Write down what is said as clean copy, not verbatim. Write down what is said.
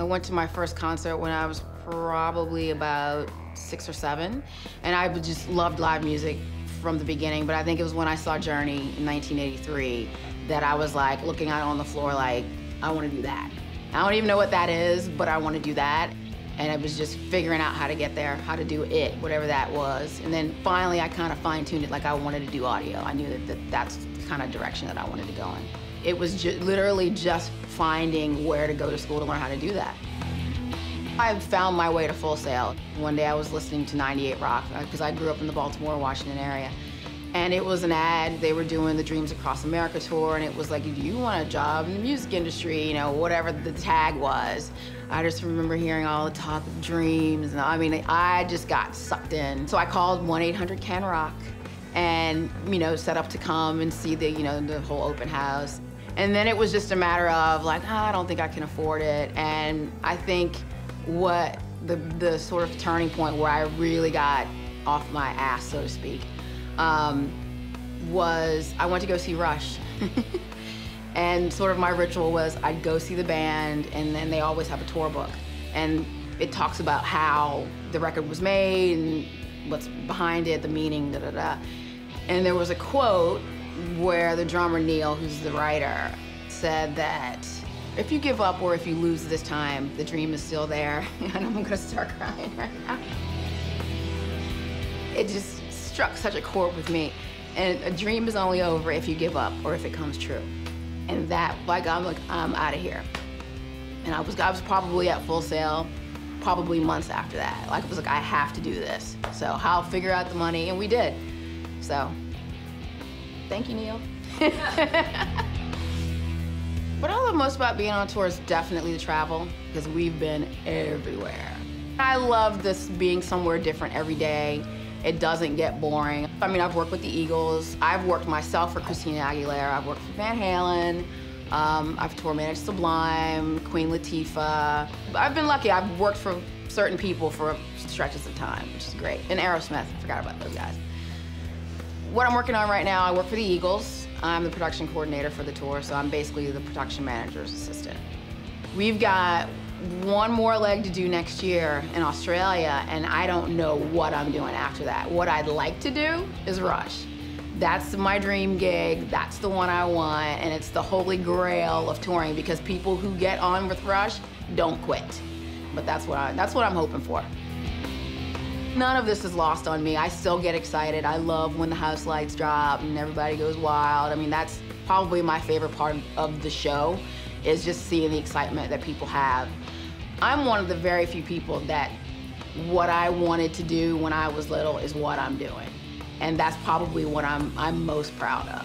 I went to my first concert when I was probably about 6 or 7, and I just loved live music from the beginning, but I think it was when I saw Journey in 1983 that I was like looking out on the floor like, I want to do that. I don't even know what that is, but I want to do that. And I was just figuring out how to get there, how to do it, whatever that was. And then finally I kind of fine-tuned it, like I wanted to do audio. I knew that's the kind of direction that I wanted to go in. It was literally just finding where to go to school to learn how to do that. I found my way to Full Sail. One day I was listening to 98 Rock, because I grew up in the Baltimore, Washington area. And it was an ad, they were doing the Dreams Across America tour, and it was like, do you want a job in the music industry, you know, whatever the tag was. I just remember hearing all the talk of dreams, and I mean, I just got sucked in. So I called 1-800-CAN-ROCK and, you know, set up to come and see the, you know, the whole open house. And then it was just a matter of like, oh, I don't think I can afford it. And I think what the sort of turning point where I really got off my ass, so to speak, was I went to go see Rush. And sort of my ritual was I'd go see the band, and then they always have a tour book. And it talks about how the record was made and what's behind it, the meaning, da-da-da. And there was a quote where the drummer, Neil, who's the writer, said that if you give up or if you lose this time, the dream is still there. And I'm gonna start crying right now. It just struck such a chord with me. And a dream is only over if you give up or if it comes true. And that, like, I'm out of here. And I was probably at Full Sail, probably months after that. Like, I was like, I have to do this. So I'll figure out the money, and we did. So, thank you, Neil. What I love most about being on tour is definitely the travel, because we've been everywhere. I love this being somewhere different every day. It doesn't get boring. I mean, I've worked with the Eagles. I've worked myself for Christina Aguilera. I've worked for Van Halen. I've tour managed Sublime, Queen Latifah. I've been lucky. I've worked for certain people for stretches of time, which is great. And Aerosmith, I forgot about those guys. What I'm working on right now, I work for the Eagles. I'm the production coordinator for the tour, so I'm basically the production manager's assistant. We've got one more leg to do next year in Australia, and I don't know what I'm doing after that. What I'd like to do is Rush. That's my dream gig, that's the one I want, and it's the holy grail of touring, because people who get on with Rush don't quit. But that's what I'm hoping for. None of this is lost on me. I still get excited. I love when the house lights drop and everybody goes wild. I mean, that's probably my favorite part of the show, is just seeing the excitement that people have. I'm one of the very few people that what I wanted to do when I was little is what I'm doing. And that's probably what I'm most proud of.